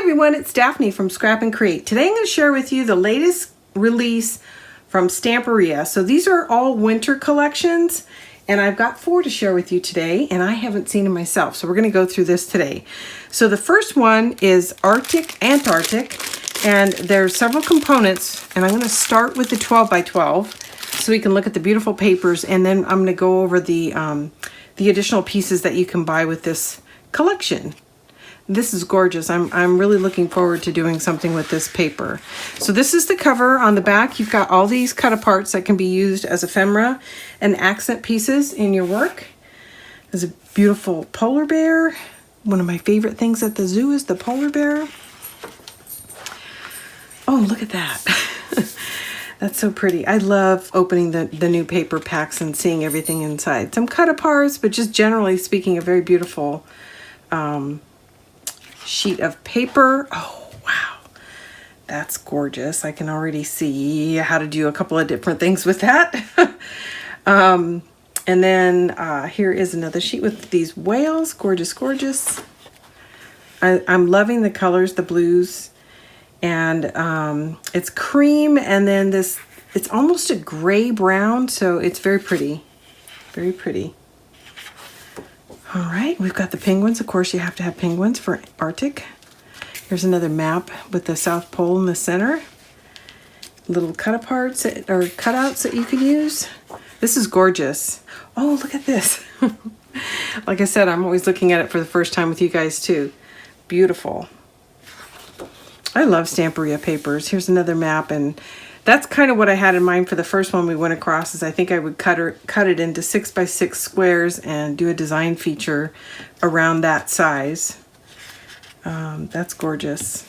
everyone, it's Daphne from Scrap and Create. Today I'm going to share with you the latest release from Stamperia. So these are all winter collections, and I've got 4 to share with you today, and I haven't seen them myself. So we're going to go through this today. So the first one is Antarctic, and there's several components, and I'm going to start with the 12 by 12 so we can look at the beautiful papers, and then I'm going to go over the additional pieces that you can buy with this collection. This is gorgeous. I'm really looking forward to doing something with this paper. So this is the cover. On the back, you've got all these cut aparts that can be used as ephemera and accent pieces in your work. There's a beautiful polar bear. One of my favorite things at the zoo is the polar bear. Oh, look at that. That's so pretty. I love opening the new paper packs and seeing everything inside. Some cut aparts, but just generally speaking, a very beautiful sheet of paper. Oh, wow. That's gorgeous. I can already see how to do a couple of different things with that. And then here is another sheet with these whales. Gorgeous, gorgeous. I'm loving the colors, the blues. And it's cream, and then this, it's almost a gray brown, so it's very pretty. Very pretty. All right, we've got the penguins. Of course, you have to have penguins for Arctic. Here's another map with the South Pole in the center. Little cut aparts or cutouts that you can use. This is gorgeous. Oh, look at this. Like I said, I'm always looking at it for the first time with you guys too. Beautiful. I love Stamperia papers. Here's another map, and that's kind of what I had in mind for the first one we went across. Is I think I would cut it into 6 by 6 squares and do a design feature around that size. That's gorgeous.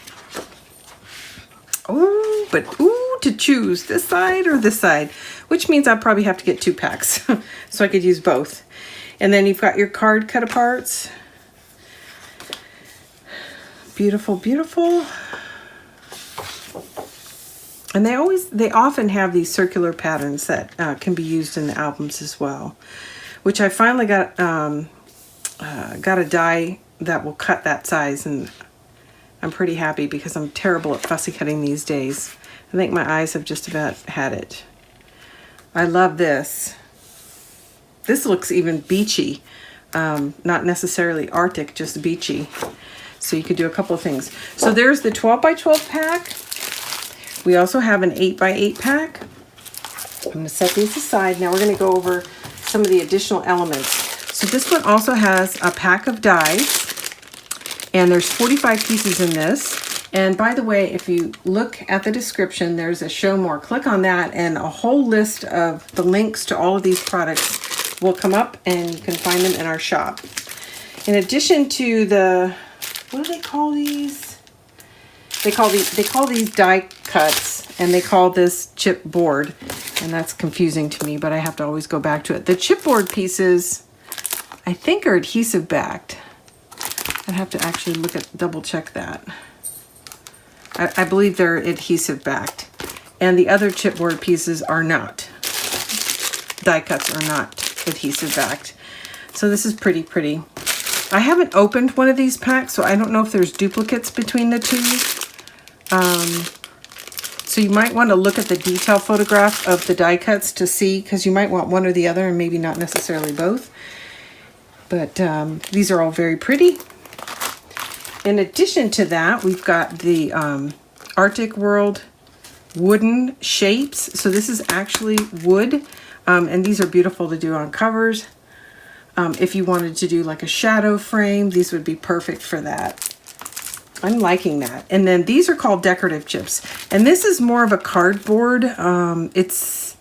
Oh, but ooh, to choose this side or this side, which means I probably have to get 2 packs so I could use both. And then you've got your card cut aparts. Beautiful, beautiful. And they often have these circular patterns that can be used in the albums as well, which I finally got a die that will cut that size, and I'm pretty happy because I'm terrible at fussy cutting these days. I think my eyes have just about had it. I love this. This looks even beachy, not necessarily Arctic, just beachy. So you could do a couple of things. So there's the 12 by 12 pack. We also have an 8 by 8 pack. I'm going to set these aside. Now we're going to go over some of the additional elements. So this one also has a pack of dies, and there's 45 pieces in this. And by the way, if you look at the description, there's a show more. Click on that, and a whole list of the links to all of these products will come up, and you can find them in our shop. In addition to the, what do they call these? They call these die cuts, and they call this chipboard, and that's confusing to me, but I have to always go back to it. The chipboard pieces, I think, are adhesive backed. I'd have to actually double check that. I believe they're adhesive backed, and the other chipboard pieces are not. Die cuts are not adhesive backed. So this is pretty pretty. I haven't opened one of these packs, so I don't know if there's duplicates between the two. So you might want to look at the detail photograph of the die cuts to see, because you might want one or the other and maybe not necessarily both. But these are all very pretty. In addition to that, we've got the Arctic World wooden shapes. So this is actually wood, and these are beautiful to do on covers. If you wanted to do like a shadow frame, these would be perfect for that. I'm liking that. And then these are called decorative chips. And this is more of a cardboard. It's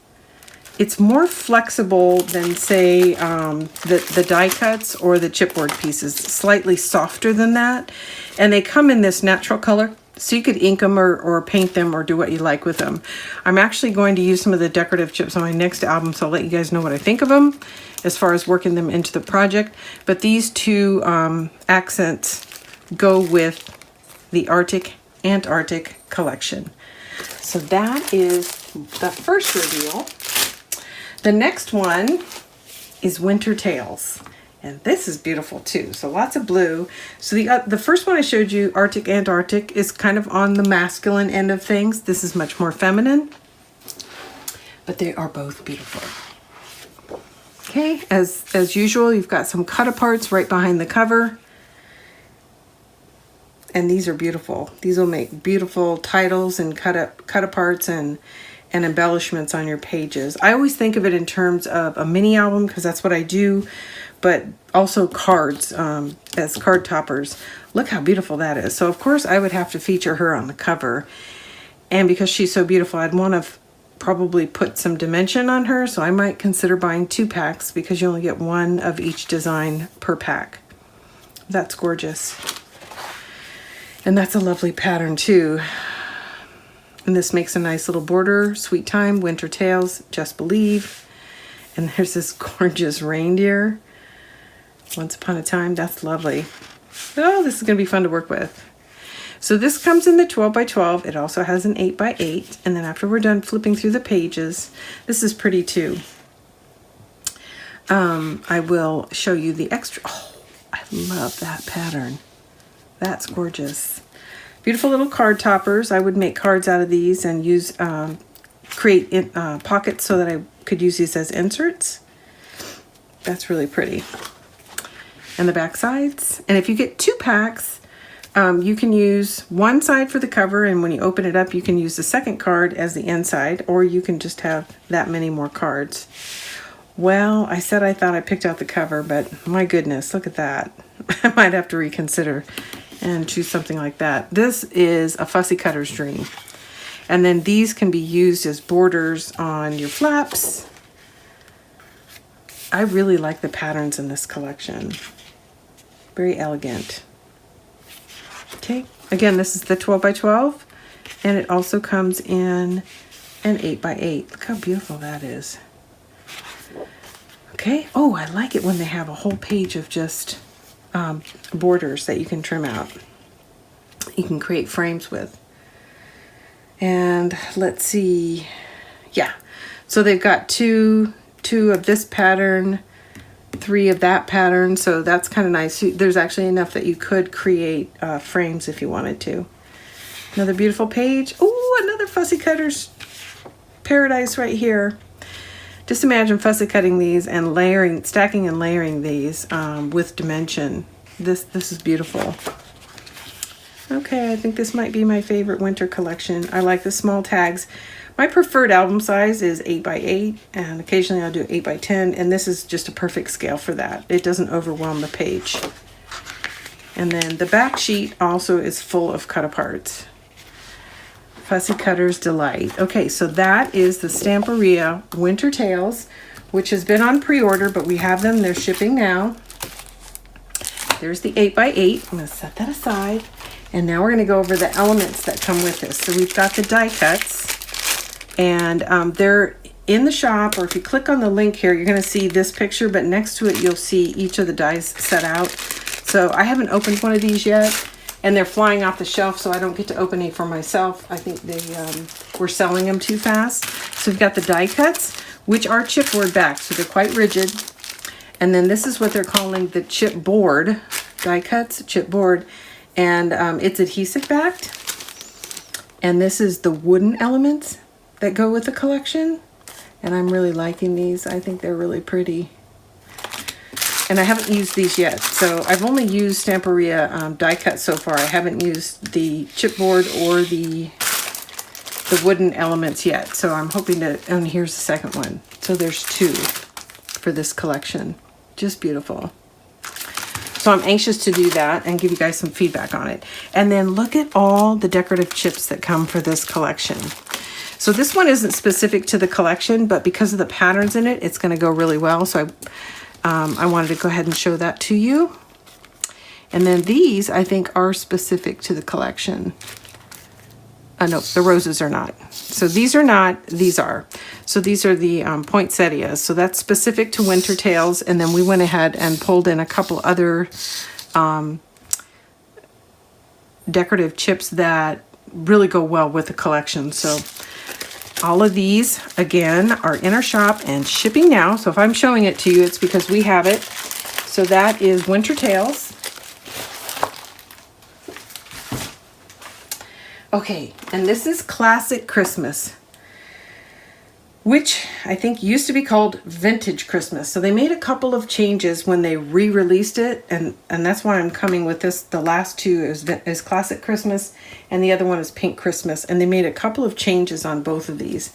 more flexible than, say, the die cuts or the chipboard pieces. Slightly softer than that. And they come in this natural color, so you could ink them or paint them or do what you like with them. I'm actually going to use some of the decorative chips on my next album, so I'll let you guys know what I think of them as far as working them into the project. But these two accents go with the Antarctic collection. So that is the first reveal. The next one is Winter Tales. And this is beautiful too. So lots of blue. So the first one I showed you, Arctic, Antarctic, is kind of on the masculine end of things. This is much more feminine. But they are both beautiful. Okay, as usual, you've got some cut aparts right behind the cover. And these are beautiful. These will make beautiful titles and cut aparts and embellishments on your pages. I always think of it in terms of a mini album because that's what I do, but also cards as card toppers. Look how beautiful that is. So of course I would have to feature her on the cover. And because she's so beautiful, I'd want to probably put some dimension on her. So I might consider buying 2 packs because you only get 1 of each design per pack. That's gorgeous. And that's a lovely pattern too. And this makes a nice little border. Sweet Time, Winter Tales, Just Believe. And there's this gorgeous reindeer. Once Upon a Time. That's lovely. Oh, this is going to be fun to work with. So this comes in the 12 by 12. It also has an 8 by 8. And then after we're done flipping through the pages, this is pretty too. I will show you the extra. Oh, I love that pattern. That's gorgeous. Beautiful little card toppers. I would make cards out of these and use create pockets so that I could use these as inserts. That's really pretty. And the back sides. And if you get 2 packs, you can use one side for the cover, and when you open it up, you can use the second card as the inside, or you can just have that many more cards. Well, I said I thought I picked out the cover, but my goodness, look at that. I might have to reconsider and choose something like that. This is a fussy cutter's dream. And then these can be used as borders on your flaps. I really like the patterns in this collection. Very elegant. Okay, again, this is the 12 by 12, and it also comes in an 8 by 8. Look how beautiful that is. Okay, oh, I like it when they have a whole page of just borders that you can trim out. You can create frames with. And let's see, yeah. So they've got two of this pattern, 3 of that pattern. So that's kind of nice. There's actually enough that you could create frames if you wanted to. Another beautiful page. Oh, another fussy cutter's paradise right here. Just imagine fussy cutting these and layering, stacking and layering these with dimension. This is beautiful. Okay, I think this might be my favorite winter collection. I like the small tags. My preferred album size is 8 by 8, and occasionally I'll do 8 by 10, and this is just a perfect scale for that. It doesn't overwhelm the page. And then the back sheet also is full of cut aparts. Fussy Cutter's Delight. Okay, so that is the Stamperia Winter Tales, which has been on pre-order, but we have them. They're shipping now. There's the 8 by 8. I'm going to set that aside. And now we're going to go over the elements that come with this. So we've got the die cuts, and they're in the shop, or if you click on the link here, you're going to see this picture, but next to it, you'll see each of the dies set out. So I haven't opened one of these yet, and they're flying off the shelf, so I don't get to open it for myself. I think they were selling them too fast. So we've got the die cuts, which are chipboard back, so they're quite rigid. And then this is what they're calling the chipboard, die cuts, chipboard. And it's adhesive backed, and this is the wooden elements that go with the collection, and I'm really liking these. I think they're really pretty, and I haven't used these yet. So I've only used Stamperia die cut so far. I haven't used the chipboard or the wooden elements yet, so I'm hoping to. And here's the second one. So there's 2 for this collection. Just beautiful. So I'm anxious to do that and give you guys some feedback on it. And then look at all the decorative chips that come for this collection. So this one isn't specific to the collection, but because of the patterns in it, it's going to go really well. So I wanted to go ahead and show that to you. And then these, I think, are specific to the collection. No, the roses are not. So these are not, these are. So these are the poinsettias. So that's specific to Winter Tales. And then we went ahead and pulled in a couple other decorative chips that really go well with the collection. So all of these, again, are in our shop and shipping now. So if I'm showing it to you, it's because we have it. So that is Winter Tales. Okay, and this is Classic Christmas, which I think used to be called Vintage Christmas. So they made a couple of changes when they re-released it, and that's why I'm coming with this. The last two is Classic Christmas, and the other one is Pink Christmas, and they made a couple of changes on both of these.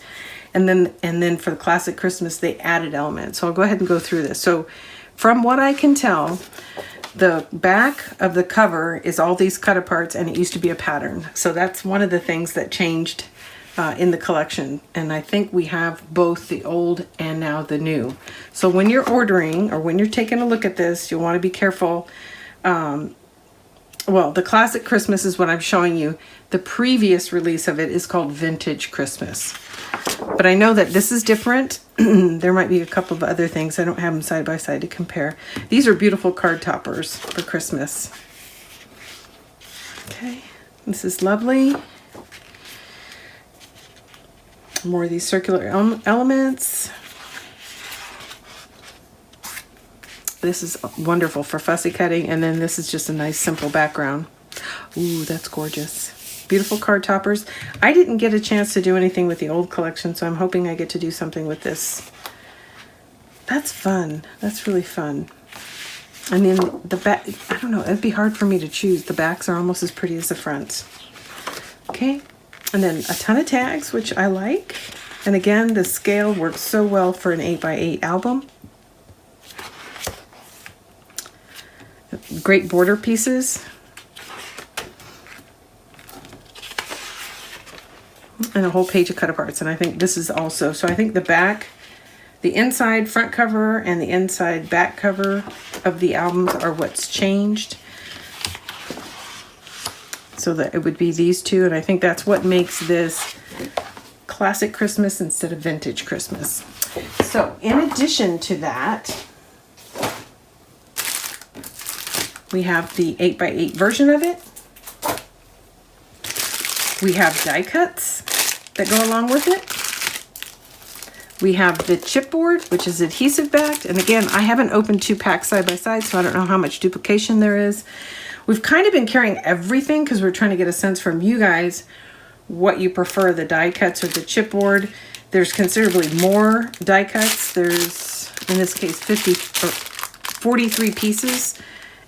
And then for the Classic Christmas, they added elements. So I'll go ahead and go through this. So from what I can tell, the back of the cover is all these cut aparts, and it used to be a pattern. So that's one of the things that changed in the collection. And I think we have both the old and now the new. So when you're ordering or when you're taking a look at this, you'll want to be careful. Well, the Classic Christmas is what I'm showing you. The previous release of it is called Vintage Christmas. But I know that this is different. There might be a couple of other things. I don't have them side by side to compare. These are beautiful card toppers for Christmas. Okay, this is lovely. More of these circular elements. This is wonderful for fussy cutting. And then this is just a nice simple background. Ooh, that's gorgeous. Beautiful card toppers. I didn't get a chance to do anything with the old collection, so I'm hoping I get to do something with this. That's fun. That's really fun. And then the back, I don't know, it'd be hard for me to choose. The backs are almost as pretty as the fronts. Okay. And then a ton of tags, which I like. And again, the scale works so well for an 8x8 album. Great border pieces. And a whole page of cut aparts. And I think this is also, so I think the back, the inside front cover and the inside back cover of the albums are what's changed. So that it would be these two. And I think that's what makes this Classic Christmas instead of Vintage Christmas. So in addition to that, we have the 8x8 version of it. We have die cuts that go along with it. We have the chipboard, which is adhesive backed. And again, I haven't opened two packs side by side, so I don't know how much duplication there is. We've kind of been carrying everything because we're trying to get a sense from you guys what you prefer, the die cuts or the chipboard. There's considerably more die cuts. There's, in this case, 43 pieces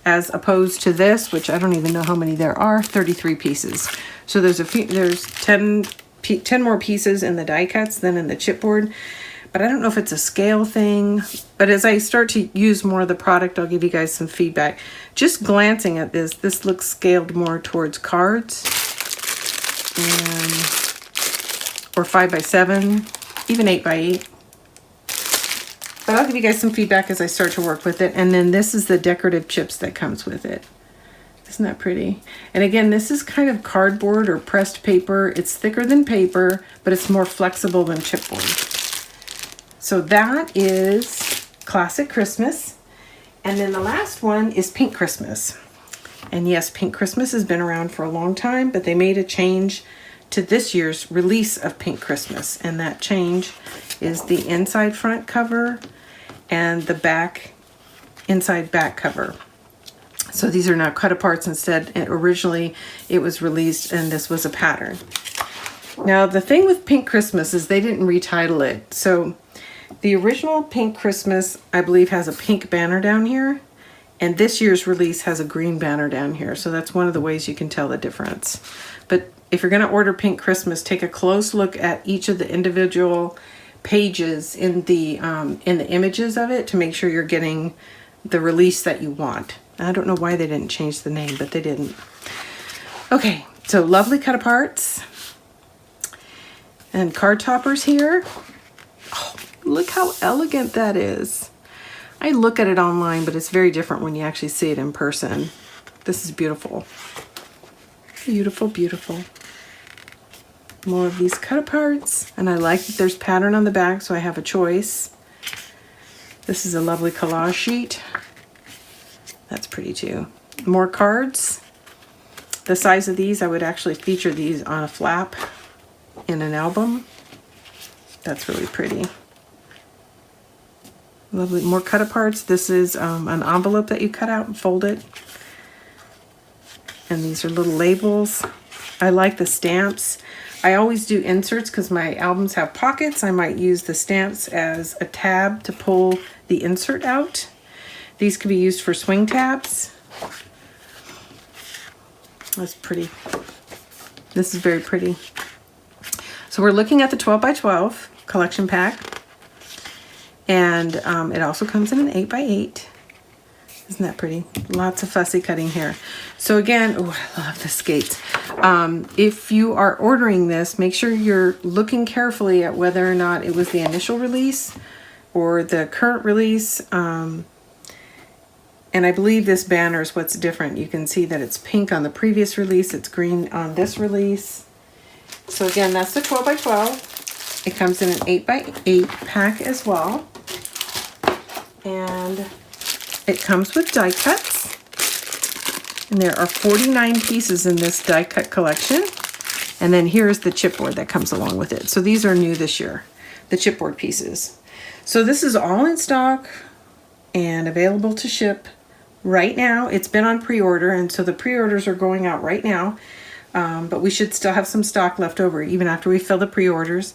as opposed to this, which I don't even know how many there are, 33 pieces. So there's 10 more pieces in the die cuts than in the chipboard. But I don't know if it's a scale thing. But as I start to use more of the product, I'll give you guys some feedback. Just glancing at this looks scaled more towards cards. Or 5x7, even 8x8. But I'll give you guys some feedback as I start to work with it. And then this is the decorative chips that comes with it. Isn't that pretty? And again, this is kind of cardboard or pressed paper. It's thicker than paper, but it's more flexible than chipboard. So that is Classic Christmas. And then the last one is Pink Christmas. And yes, Pink Christmas has been around for a long time, but they made a change to this year's release of Pink Christmas. And that change is the inside front cover and the back inside back cover. So these are now cut aparts instead. Originally it was released and this was a pattern. Now the thing with Pink Christmas is they didn't retitle it. So the original Pink Christmas, I believe, has a pink banner down here. And this year's release has a green banner down here. So that's one of the ways you can tell the difference. But if you're going to order Pink Christmas, take a close look at each of the individual pages in the images of it to make sure you're getting the release that you want. I don't know why they didn't change the name, but they didn't. Okay, so lovely cut aparts and card toppers here. Oh, look how elegant that is. I look at it online, but it's very different when you actually see it in person. This is beautiful. Beautiful, beautiful. More of these cut aparts, and I like that there's pattern on the back, so I have a choice. This is a lovely collage sheet. That's pretty too. More cards. The size of these, I would actually feature these on a flap in an album. That's really pretty. Lovely. More cut aparts. This is an envelope that you cut out and fold it. And these are little labels. I like the stamps. I always do inserts because my albums have pockets. I might use the stamps as a tab to pull the insert out. These could be used for swing tabs. That's pretty. This is very pretty. So we're looking at the 12 by 12 collection pack. And it also comes in an 8 by 8. Isn't that pretty? Lots of fussy cutting here. So again, oh, I love the skates. If you are ordering this, make sure you're looking carefully at whether or not it was the initial release or the current release. And I believe this banner is what's different. You can see that it's pink on the previous release. It's green on this release. So again, that's the 12 by 12. It comes in an 8 by 8 pack as well. And it comes with die cuts. And there are 49 pieces in this die cut collection. And then here's the chipboard that comes along with it. So these are new this year, the chipboard pieces. So this is all in stock and available to ship right now. It's been on pre-order, and so the pre-orders are going out right now. But we should still have some stock left over even after we fill the pre-orders.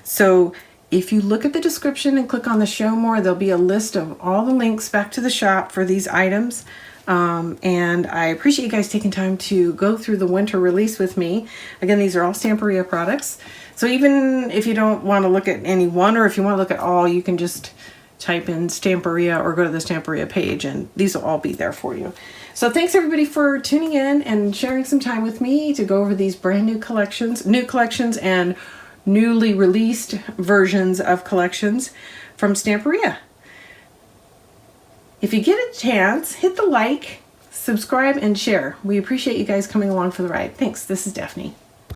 So if you look at the description and click on the show more, there'll be a list of all the links back to the shop for these items. And I appreciate you guys taking time to go through the winter release with me. Again, these are all Stamperia products. So even if you don't want to look at any one, or if you want to look at all, you can just type in Stamperia or go to the Stamperia page, and these will all be there for you. So thanks everybody for tuning in and sharing some time with me to go over these brand new collections and newly released versions of collections from Stamperia. If you get a chance, hit the like, subscribe, and share. We appreciate you guys coming along for the ride. Thanks. This is Daphne.